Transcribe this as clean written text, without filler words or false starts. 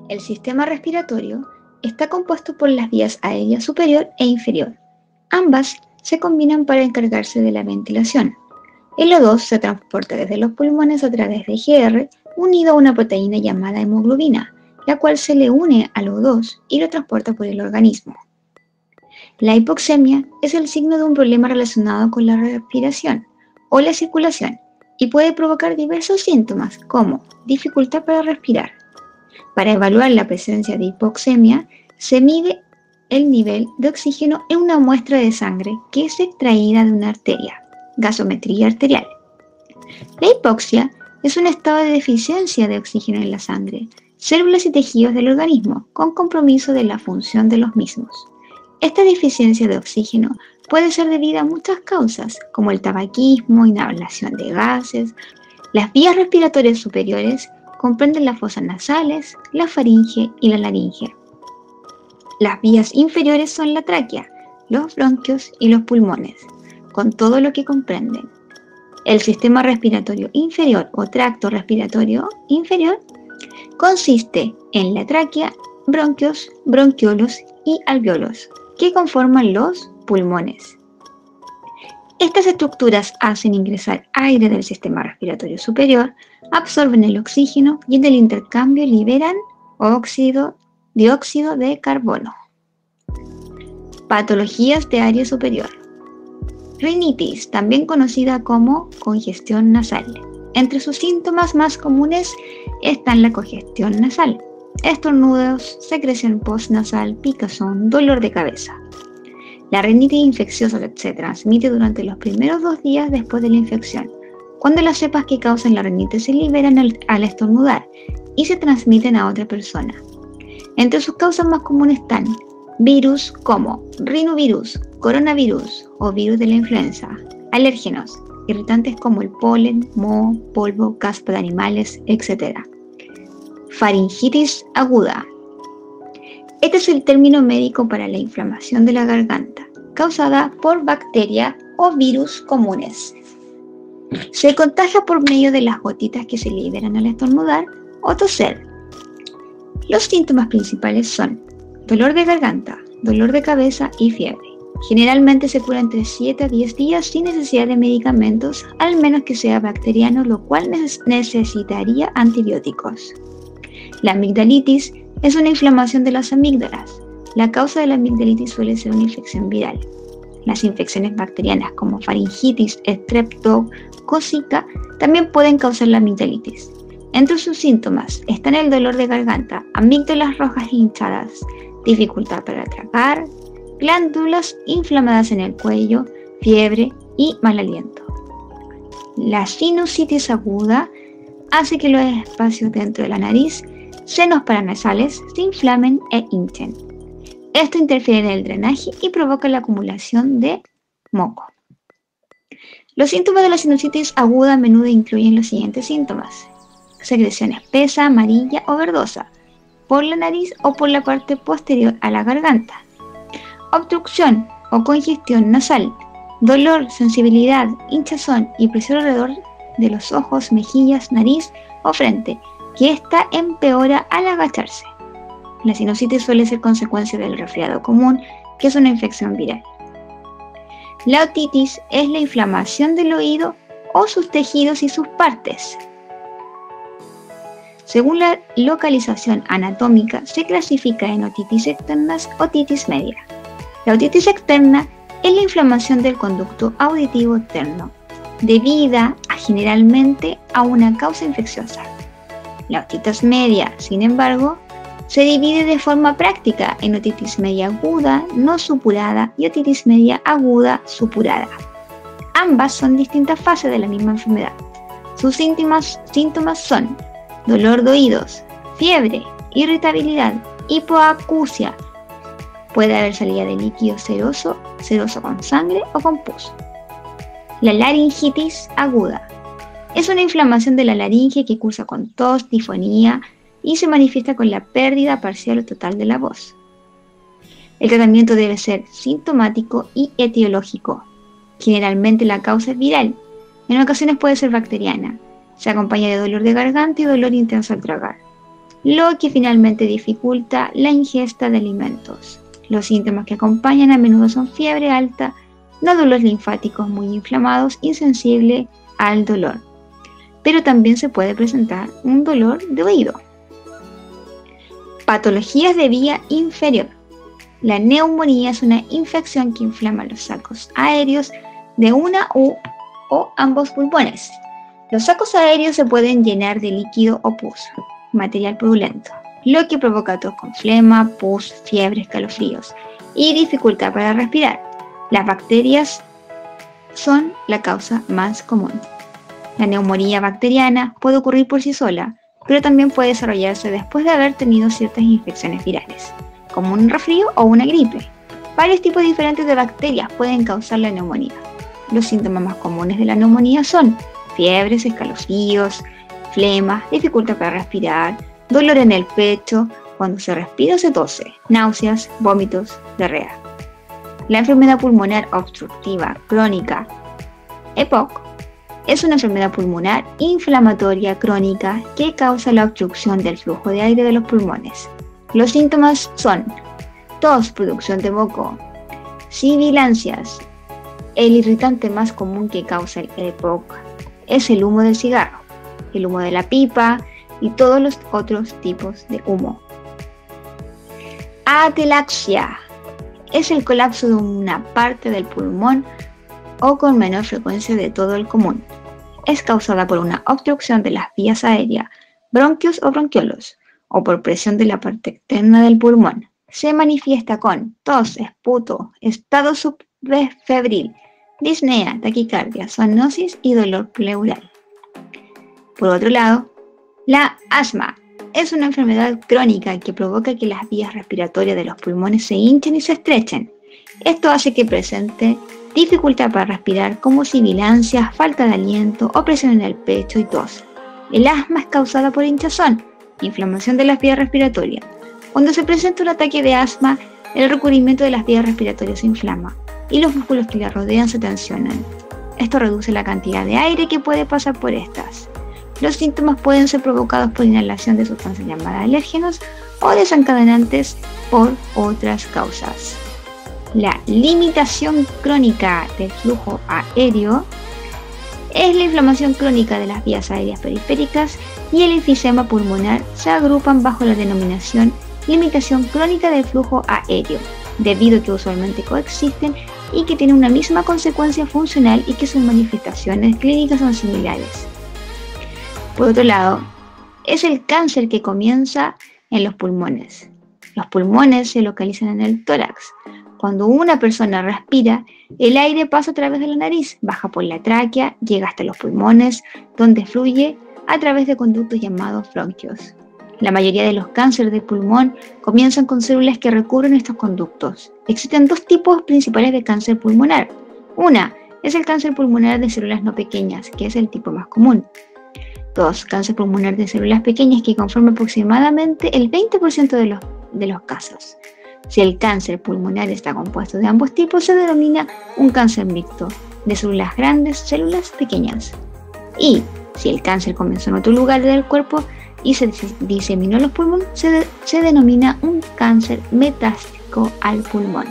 El sistema respiratorio está compuesto por las vías aérea superior e inferior. Ambas se combinan para encargarse de la ventilación. El O2 se transporta desde los pulmones a través de IgR unido a una proteína llamada hemoglobina, la cual se le une al O2 y lo transporta por el organismo. La hipoxemia es el signo de un problema relacionado con la respiración o la circulación y puede provocar diversos síntomas como dificultad para respirar. Para evaluar la presencia de hipoxemia, se mide el nivel de oxígeno en una muestra de sangre que es extraída de una arteria, gasometría arterial. La hipoxia es un estado de deficiencia de oxígeno en la sangre, células y tejidos del organismo, con compromiso de la función de los mismos. Esta deficiencia de oxígeno puede ser debida a muchas causas, como el tabaquismo, inhalación de gases. Las vías respiratorias superiores comprenden las fosas nasales, la faringe y la laringe. Las vías inferiores son la tráquea, los bronquios y los pulmones, con todo lo que comprenden. El sistema respiratorio inferior o tracto respiratorio inferior consiste en la tráquea, bronquios, bronquiolos y alvéolos, que conforman los pulmones. Estas estructuras hacen ingresar aire del sistema respiratorio superior, absorben el oxígeno y en el intercambio liberan dióxido de carbono. Patologías de área superior. Rinitis, también conocida como congestión nasal. Entre sus síntomas más comunes están la congestión nasal, estornudos, secreción postnasal, picazón, dolor de cabeza. La rinitis infecciosa se transmite durante los primeros 2 días después de la infección, cuando las cepas que causan la rinitis se liberan al estornudar y se transmiten a otra persona. Entre sus causas más comunes están virus como rinovirus, coronavirus o virus de la influenza, alérgenos, irritantes como el polen, moho, polvo, caspa de animales, etc. Faringitis aguda. Este es el término médico para la inflamación de la garganta, causada por bacteria o virus comunes. Se contagia por medio de las gotitas que se liberan al estornudar o toser. Los síntomas principales son dolor de garganta, dolor de cabeza y fiebre. Generalmente se cura entre 7 a 10 días sin necesidad de medicamentos, al menos que sea bacteriano, lo cual necesitaría antibióticos. La amigdalitis es una inflamación de las amígdalas. La causa de la amigdalitis suele ser una infección viral. Las infecciones bacterianas como faringitis, estreptocócica también pueden causar la amigdalitis. Entre sus síntomas están el dolor de garganta, amígdalas rojas e hinchadas, dificultad para tragar, glándulas inflamadas en el cuello, fiebre y mal aliento. La sinusitis aguda hace que los espacios dentro de la nariz, senos paranasales, se inflamen e hinchen. Esto interfiere en el drenaje y provoca la acumulación de moco. Los síntomas de la sinusitis aguda a menudo incluyen los siguientes síntomas: secreción espesa, amarilla o verdosa, por la nariz o por la parte posterior a la garganta. Obstrucción o congestión nasal, dolor, sensibilidad, hinchazón y presión alrededor de los ojos, mejillas, nariz o frente, que ésta empeora al agacharse. La sinusitis suele ser consecuencia del resfriado común, que es una infección viral. La otitis es la inflamación del oído o sus tejidos y sus partes. Según la localización anatómica, se clasifica en otitis externas, otitis media. La otitis externa es la inflamación del conducto auditivo externo, debida generalmente a una causa infecciosa. La otitis media, sin embargo, se divide de forma práctica en otitis media aguda, no supurada, y otitis media aguda supurada. Ambas son distintas fases de la misma enfermedad. Sus síntomas son dolor de oídos, fiebre, irritabilidad, hipoacusia. Puede haber salida de líquido seroso con sangre o con pus. La laringitis aguda es una inflamación de la laringe que cursa con tos, tifonía y se manifiesta con la pérdida parcial o total de la voz. El tratamiento debe ser sintomático y etiológico. Generalmente la causa es viral, en ocasiones puede ser bacteriana. Se acompaña de dolor de garganta y dolor intenso al tragar. lo que finalmente dificulta la ingesta de alimentos. Los síntomas que acompañan a menudo son fiebre alta, nódulos linfáticos muy inflamados, insensible al dolor. Pero también se puede presentar un dolor de oído. Patologías de vía inferior. La neumonía es una infección que inflama los sacos aéreos de una o ambos pulmones. Los sacos aéreos se pueden llenar de líquido o pus, material purulento, lo que provoca tos con flema, pus, fiebre, escalofríos y dificultad para respirar. Las bacterias son la causa más común. La neumonía bacteriana puede ocurrir por sí sola, pero también puede desarrollarse después de haber tenido ciertas infecciones virales, como un resfrío o una gripe. Varios tipos diferentes de bacterias pueden causar la neumonía. Los síntomas más comunes de la neumonía son fiebres, escalofríos, flema, dificultad para respirar, dolor en el pecho, cuando se respira o se tose, náuseas, vómitos, diarrea. La enfermedad pulmonar obstructiva crónica, EPOC, es una enfermedad pulmonar inflamatoria crónica que causa la obstrucción del flujo de aire de los pulmones. Los síntomas son tos, producción de moco, sibilancias. El irritante más común que causa el EPOC es el humo del cigarro, el humo de la pipa y todos los otros tipos de humo. Atalaxia es el colapso de una parte del pulmón o con menor frecuencia de todo el común. Es causada por una obstrucción de las vías aéreas, bronquios o bronquiolos, o por presión de la parte externa del pulmón. Se manifiesta con tos, esputo, estado subfebril, disnea, taquicardia, zoonosis y dolor pleural. Por otro lado, la asma es una enfermedad crónica que provoca que las vías respiratorias de los pulmones se hinchen y se estrechen. Esto hace que presente dificultad para respirar como sibilancias, falta de aliento, opresión en el pecho y tos. El asma es causada por hinchazón, inflamación de las vías respiratorias. Cuando se presenta un ataque de asma, el recubrimiento de las vías respiratorias se inflama y los músculos que la rodean se tensionan. Esto reduce la cantidad de aire que puede pasar por estas. Los síntomas pueden ser provocados por inhalación de sustancias llamadas alérgenos o desencadenantes por otras causas. La limitación crónica del flujo aéreo es la inflamación crónica de las vías aéreas periféricas y el enfisema pulmonar se agrupan bajo la denominación limitación crónica del flujo aéreo, debido a que usualmente coexisten y que tienen una misma consecuencia funcional y que sus manifestaciones clínicas son similares. Por otro lado, es el cáncer que comienza en los pulmones. Los pulmones se localizan en el tórax. Cuando una persona respira, el aire pasa a través de la nariz, baja por la tráquea, llega hasta los pulmones, donde fluye a través de conductos llamados bronquios. La mayoría de los cánceres de pulmón comienzan con células que recubren estos conductos. Existen dos tipos principales de cáncer pulmonar. Una es el cáncer pulmonar de células no pequeñas, que es el tipo más común. 2. Cáncer pulmonar de células pequeñas, que conforma aproximadamente el 20% de los casos. Si el cáncer pulmonar está compuesto de ambos tipos, se denomina un cáncer mixto, de células grandes, células pequeñas. Y si el cáncer comenzó en otro lugar del cuerpo y se diseminó en los pulmones, se denomina un cáncer metástico al pulmón.